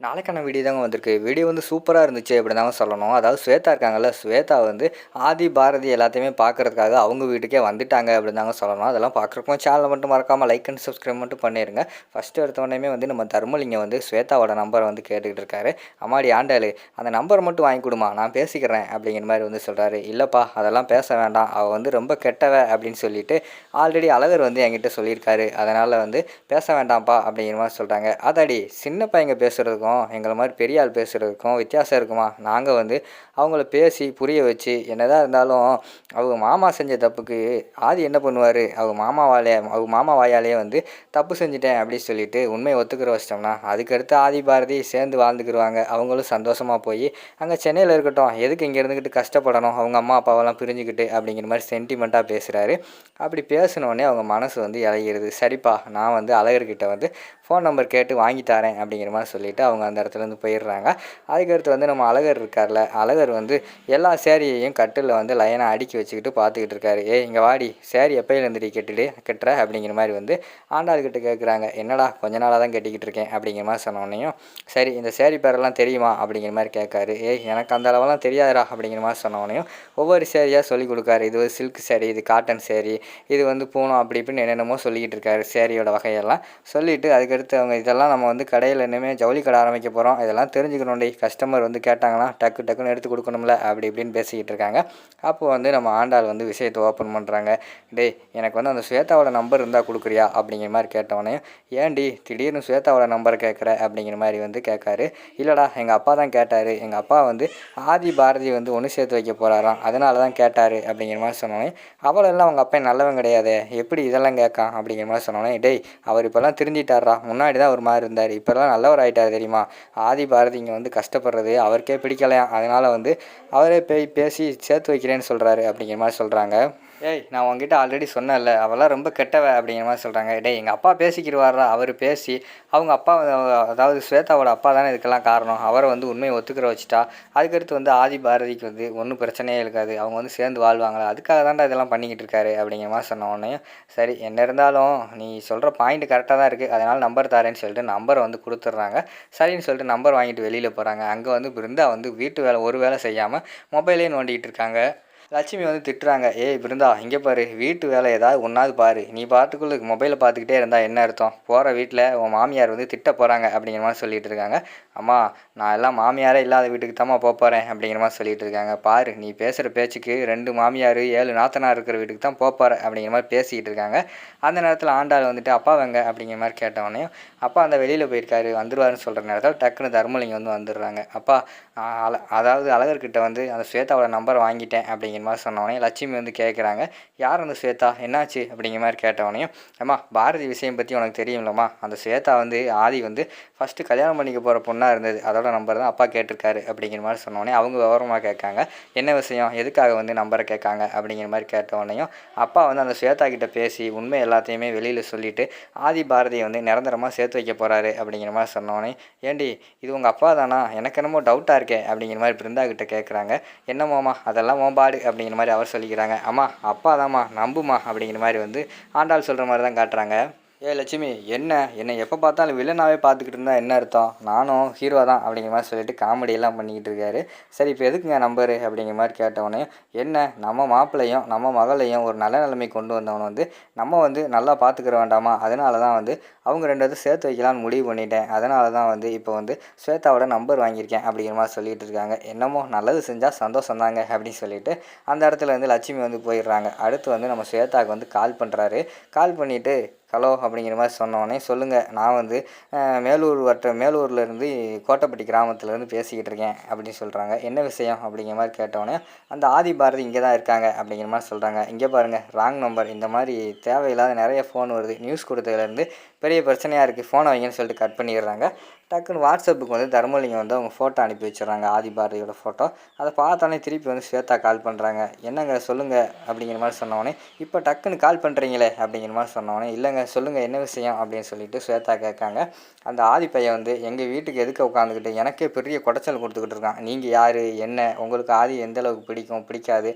நாளைக்கான வீடியோ தாங்க வந்திருக்கு. வீடியோ வந்து சூப்பரா இருந்துச்சு அப்படின்னு தாங்க சொல்லணும். அதாவது ஸ்வேதா இருக்காங்கல்ல, ஸ்வேதா வந்து ஆதி, பாரதி எல்லாத்தையுமே பார்க்கறதுக்காக அவங்க வீட்டுக்கே வந்துட்டாங்க அப்படின்னு தாங்க சொல்லணும். அதெல்லாம் பார்க்குறப்போ சேனலை மட்டும் மறக்காம லைக் அண்ட் சப்ஸ்கிரைப் மட்டும் பண்ணிருங்க. ஃபர்ஸ்ட் எடுத்த உடனேயுமே வந்து நம்ம தர்மலிங்கம் வந்து ஸ்வேதாவோட நம்பரை வந்து கேட்டுக்கிட்டு இருக்காரு. அம்மாடி ஆண்டாளு, அந்த நம்பரை மட்டும் வாங்கி கொடுமா, நான் பேசிக்கிறேன் அப்படிங்கிற மாதிரி வந்து சொல்கிறாரு. இல்லைப்பா அதெல்லாம் பேச வேண்டாம், அவள் வந்து ரொம்ப கெட்டவ அப்படின்னு சொல்லிட்டு ஆல்ரெடி அழகர் வந்து என்கிட்ட சொல்லியிருக்காரு. அதனால் வந்து பேச வேண்டாம்ப்பா அப்படிங்கிற மாதிரி சொல்கிறாங்க. அதாடி சின்ன பையங்க பேசுகிறதுக்கும் எங்களை மாதிரி பெரிய ஆள் பேசுகிறதுக்கும் வித்தியாசம் இருக்குமா? நாங்கள் வந்து அவங்கள பேசி புரிய வச்சு என்னதான் இருந்தாலும் அவங்க மாமா செஞ்ச தப்புக்கு ஆதி என்ன பண்ணுவார்? அவங்க மாமா வாயாலேயே வந்து தப்பு செஞ்சுட்டேன் அப்படின்னு சொல்லிட்டு உண்மையை ஒத்துக்கிற வச்சிட்டோம்னா அதுக்கடுத்து ஆதி பாரதி சேர்ந்து வாழ்ந்துக்கிடுவாங்க. அவங்களும் சந்தோஷமாக போய் அங்கே சென்னையில் இருக்கட்டும், எதுக்கு இங்கே இருந்துக்கிட்டு கஷ்டப்படணும் அவங்க அம்மா அப்பாவெல்லாம் பிரிஞ்சுக்கிட்டு அப்படிங்கிற மாதிரி சென்டிமெண்ட்டாக பேசுகிறாரு. அப்படி பேசினோடனே அவங்க மனசு வந்து இறங்கிடுது. சரிப்பா, நான் வந்து அழகர்கிட்ட வந்து ஃபோன் நம்பர் கேட்டு வாங்கி தரேன் அப்படிங்கிற மாதிரி சொல்லிவிட்டு அவங்க அந்த இடத்துலேருந்து போயிடுறாங்க. அதுக்கடுத்து வந்து நம்ம அழகர் இருக்கார்ல, அழகர் வந்து எல்லா சேரீயையும் கட்டில் வந்து லைனாக அடுக்கி வச்சுக்கிட்டு பார்த்துக்கிட்டு இருக்காரு. இங்கே வாடி, சேரீ எப்போயிலேருந்து கட்டுற அப்படிங்கிற மாதிரி வந்து ஆண்டாள்கிட்ட கேட்குறாங்க. என்னடா கொஞ்ச நாளாக தான் கட்டிக்கிட்டு இருக்கேன் அப்படிங்கிற மாதிரி சொன்னோன்னையும், சரி இந்த சேரீ பேரெல்லாம் தெரியுமா அப்படிங்கிற மாதிரி கேட்காரு. எனக்கு அந்த அளவெல்லாம் தெரியாதுடா அப்படிங்கிற மாதிரி சொன்னோன்னையும் ஒவ்வொரு சேரீயாக சொல்லி கொடுக்காரு. இது ஒரு சில்க் சேரீ, இது காட்டன் சேரீ, இது வந்து பூனம் அப்படி இப்படின்னு என்னென்னமோ சொல்லிக்கிட்டு இருக்காரு சேரீயோட வகையெல்லாம் சொல்லிவிட்டு அதுக்கடுத்து அவங்க இதெல்லாம் நம்ம வந்து கடையில் இனிமேல் ஜவுளி கடை ஆரம்பிக்க போகிறோம், இதெல்லாம் தெரிஞ்சுக்கணும்டி, கஸ்டமர் வந்து கேட்டாங்கன்னா டக்குன்னு எடுத்து கொடுக்கணும்ல அப்படி இப்படின்னு பேசிக்கிட்டு இருக்காங்க. அப்போது வந்து நம்ம ஆண்டாள் வந்து விஷயத்தை ஓப்பன் பண்ணுறாங்க. டேய், எனக்கு வந்து அந்த ஸ்வேதாவோட நம்பர் இருந்தால் கொடுக்குறியா அப்படிங்கிற மாதிரி கேட்டவொடனே, ஏன்டி திடீர்னு ஸ்வேதாவோட நம்பரை கேட்குற அப்படிங்கிற மாதிரி வந்து கேட்காரு. இல்லைடா, எங்கள் அப்பா தான் கேட்டார், எங்கள் அப்பா வந்து ஆதி பாரதி வந்து ஒன்று சேர்த்து வைக்க போகிறாராம், அதனால தான் கேட்டார் அப்படிங்கிற மாதிரி சொன்னோன்னே, அவளெல்லாம் அவங்க அப்பா நல்லவன் கிடையாது, எப்படி இதெல்லாம் கேட்கான் அப்படிங்கிற மாதிரி சொன்னோன்னே, டேய் அவர் இப்போல்லாம் திருந்திட்டாரா, முன்னாடி தான் ஒரு மாதிரி இருந்தார், இப்போல்லாம் நல்லவர் ஆகிட்டார் தெரியுமா? ஆதி பாரதி இங்கே வந்து கஷ்டப்படுறது அவருக்கே பிடிக்கலையாம், அதனால் வந்து அவரே பேசி சேர்த்து வைக்கிறேன்னு சொல்கிறாரு அப்படிங்கிற மாதிரி சொல்கிறாங்க. நான் உங்ககிட்ட ஆல்ரெடி சொன்னேன்ல, அவெல்லாம் ரொம்ப கெட்டவ அப்படிங்கிற மாதிரி சொல்கிறாங்க. எங்கள் அப்பா பேசிக்கிடுவாரா, அவர் பேசி அவங்க அப்பா, அதாவது ஸ்வேதாவோட அப்பா தானே இதுக்கெல்லாம் காரணம், அவரை வந்து உண்மையை ஒத்துக்கிற வச்சுட்டா அதுக்கடுத்து வந்து ஆதி பாரதிக்கு வந்து ஒன்றும் பிரச்சனையே இருக்காது, அவங்க வந்து சேர்ந்து வாழ்வாங்களா, அதுக்காக தான்டா இதெல்லாம் பண்ணிக்கிட்டு இருக்காரு அப்படிங்கிற மாதிரி சொன்ன உடனே, சரி என்ன இருந்தாலும் நீ சொல்கிற பாயிண்ட் கரெக்டாக தான் இருக்குது, அதனால் நம்பர் தரேன்னு சொல்லிட்டு நம்பரை வந்து கொடுத்துட்றாங்க. சரின்னு சொல்லிட்டு நம்பர் வாங்கிட்டு வெளியில் போகிறாங்க. அங்கே வந்து பிருந்தா வந்து வீட்டு வேலை ஒரு வேலை செய்யாமல் மொபைலே நோண்டிகிட்டு இருக்காங்க. லட்சுமி வந்து திட்டுறாங்க. பிருந்தா இங்கே பாரு, வீட்டு வேலை ஏதாவது ஒன்றாவது பாரு, நீ பாட்டுக்குள்ளே மொபைலை பார்த்துக்கிட்டே இருந்தால் என்ன அர்த்தம்? போகிற வீட்டில் உன் மாமியார் வந்து திட்ட போகிறாங்க அப்படிங்கிற மாதிரி சொல்லிகிட்டு இருக்காங்க. அம்மா, நான் எல்லாம் மாமியாரே இல்லாத வீட்டுக்கு தாம்மா போகிறேன் அப்படிங்கிற மாதிரி சொல்லிகிட்டு இருக்காங்க. பாரு, நீ பேசுகிற பேச்சுக்கு 2 மாமியார் 7 நாத்தனார் இருக்கிற வீட்டுக்கு தான் போகிற அப்படிங்கிற மாதிரி பேசிக்கிட்டு இருக்காங்க. அந்த நேரத்தில் ஆண்டாள் வந்துட்டு அப்பா வெங்க அப்படிங்கிற மாதிரி கேட்டவொடனே, அப்பா அந்த வெளியில் போயிருக்காரு வந்துடுவாருன்னு சொல்கிற நேரத்தில் டக்குன்னு தர்மலிங்கம் வந்து வந்துடுறாங்க. அப்பா, அதாவது அழகர்கிட்ட வந்து அந்த ஸ்வேதாவோட நம்பரை வாங்கிட்டேன் அப்படிங்கிற மாதிரி சொன்னோடனே லட்சுமி வந்து கேட்குறாங்க, யார் அந்த ஸ்வேதா, என்னாச்சு அப்படிங்கிற மாதிரி கேட்டவொடனையும், அம்மா பாரதி விஷயம் பற்றி உனக்கு தெரியும்லம்மா, அந்த ஸ்வேதா வந்து ஆதி வந்து ஃபஸ்ட்டு கல்யாணம் பண்ணிக்க போகிற பொண்ணாக இருந்தது, அதோட நம்பர் தான் அப்பா கேட்டிருக்காரு அப்படிங்கிற மாதிரி சொன்னோடனே அவங்க விவரமாக கேட்காங்க. என்ன விஷயம், எதுக்காக வந்து நம்பரை கேட்காங்க அப்படிங்கிற மாதிரி கேட்டவொடனையும், அப்பா வந்து அந்த ஸ்வேதா கிட்ட பேசி உண்மை எல்லாத்தையுமே வெளியில் சொல்லிவிட்டு ஆதி பாரதியை வந்து நிரந்தரமாக சேர்த்து வைக்க போகிறாரு அப்படிங்கிற மாதிரி சொன்னோடனே, ஏண்டி இது உங்கள் அப்பா தானா, எனக்கு என்னமோ டவுட்டாக இருக்கே அப்படிங்கிற மாதிரி பிருந்தா கிட்ட கேட்குறாங்க. என்னமாம்மா அதெல்லாம் ஓம்பாடு அப்படிங்கிற மாதிரி அவர் சொல்லிக்கிறாங்க. அம்மா அப்பா தாம்மா, நம்புமா அப்படிங்கிற மாதிரி வந்து ஆண்டாள் சொல்கிற மாதிரி தான் காட்டுறாங்க. லட்சுமி, என்னை எப்போ பார்த்தாலும் வில்லனாகவே பார்த்துக்கிட்டு இருந்தால் என்ன அர்த்தம், நானும் ஹீரோ தான் அப்படிங்கிற மாதிரி சொல்லிட்டு காமெடியெல்லாம் பண்ணிக்கிட்டு இருக்காரு. சரி இப்போ எதுக்குங்க நம்பரு அப்படிங்கிற மாதிரி கேட்டவொடனே, நம்ம மாப்பிள்ளையும் நம்ம மகளையும் ஒரு நல்ல நிலைமை கொண்டு வந்தவனை வந்து நம்ம வந்து நல்லா பார்த்துக்கிற வேண்டாமா, அதனால தான் வந்து அவங்க 2 பேரும் சேர்த்து வைக்கலான்னு முடிவு பண்ணிட்டேன், அதனால தான் வந்து இப்போ வந்து ஸ்வேதாவோட நம்பர் வாங்கியிருக்கேன் அப்படிங்கிற மாதிரி சொல்லிகிட்டு இருக்காங்க. என்னமோ நல்லது செஞ்சால் சந்தோஷம் தாங்க அப்படின்னு சொல்லிட்டு அந்த இடத்துல வந்து லட்சுமி வந்து போயிடுறாங்க. அடுத்து வந்து நம்ம ஸ்வேதாவுக்கு வந்து கால் பண்ணுறாரு. கால் பண்ணிவிட்டு ஹலோ அப்படிங்கிற மாதிரி சொன்னோடனே, சொல்லுங்கள் நான் வந்து மேலூர்லேருந்து கோட்டைப்பட்டி கிராமத்துலேருந்து பேசிக்கிட்டு இருக்கேன் அப்படின்னு சொல்கிறாங்க. என்ன விஷயம் அப்படிங்கிற மாதிரி கேட்டோடனே, அந்த ஆதி பாரதி இங்கே தான் இருக்காங்க அப்படிங்கிற மாதிரி சொல்கிறாங்க. இங்கே பாருங்கள், ராங் நம்பர், இந்த மாதிரி தேவையில்லாத நிறைய ஃபோன் வருது, நியூஸ் கொடுத்ததுலேருந்து பெரிய பிரச்சனையாக இருக்குது, ஃபோனை வைங்கன்னு சொல்லிட்டு கட் பண்ணிடுறாங்க. டக்குன்னு வாட்ஸ்அப்புக்கு வந்து தர்மலிங்கம் வந்து அவங்க ஃபோட்டோ அனுப்பி வச்சிடுறாங்க, ஆதி பாரதியோட ஃபோட்டோ. அதை பார்த்தோன்னே திருப்பி வந்து ஸ்வேதா கால் பண்ணுறாங்க. என்னங்க சொல்லுங்கள் அப்படிங்கிற மாதிரி சொன்னோடனே, இப்போ டக்குன்னு கால் பண்ணுறீங்களே அப்படிங்கிற மாதிரி சொன்னோடனே, இல்லைங்க சொல்லுங்கள் என்ன விஷயம் அப்படின்னு சொல்லிட்டு ஸ்வேதா கேட்காங்க. அந்த ஆதி பையன் வந்து எங்கள் வீட்டுக்கு எதுக்க உட்காந்துக்கிட்டு எனக்கே பெரிய குடைச்சல் கொடுத்துக்கிட்டு இருக்கான், நீங்கள் யார், என்ன உங்களுக்கு ஆதி எந்தளவுக்கு பிடிக்கும் பிடிக்காது,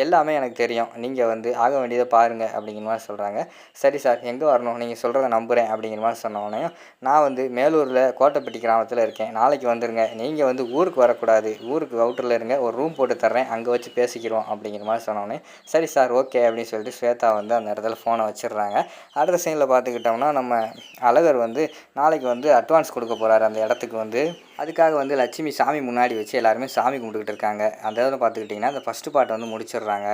எல்லாமே எனக்கு தெரியும். நீங்கள் வந்து ஆக வேண்டியதை பாருங்கள் அப்படிங்கிற மாதிரி சொல்கிறாங்க. சரி சார் எங்கே வரணும்? நீங்கள் சொல்கிறத நம்புகிறேன் அப்படிங்கிற மாதிரி சொன்னோடனே, நான் வந்து மேலூரில் கோட்டைப்பட்டி கிராமத்தில் இருக்கேன். நாளைக்கு வந்துடுங்க. நீங்கள் வந்து ஊருக்கு வரக்கூடாது. ஊருக்கு அவுட்டரில் இருங்க. ஒரு ரூம் போட்டு தர்றேன். அங்கே வச்சு பேசிக்கிறோம் அப்படிங்கிற மாதிரி சொன்னோடனே, சரி சார் ஓகே அப்படின்னு சொல்லிட்டு ஸ்வேதா வந்து அந்த இடத்துல ஃபோனை வச்சிடுறாங்க. அடுத்த சீனில் பார்த்துக்கிட்டோம்னா நம்ம அழகர் வந்து நாளைக்கு வந்து அட்வான்ஸ் கொடுக்க போகிறாரு அந்த இடத்துக்கு வந்து. அதுக்காக வந்து லட்சுமி சாமி முன்னாடி வச்சு எல்லாருமே சாமி கும்பிட்டுக்கிட்டு இருக்காங்க. அந்த இதில் பார்த்துக்கிட்டிங்கன்னா அந்த ஃபஸ்ட்டு பார்ட் வந்து முடிச்சிடுறாங்க.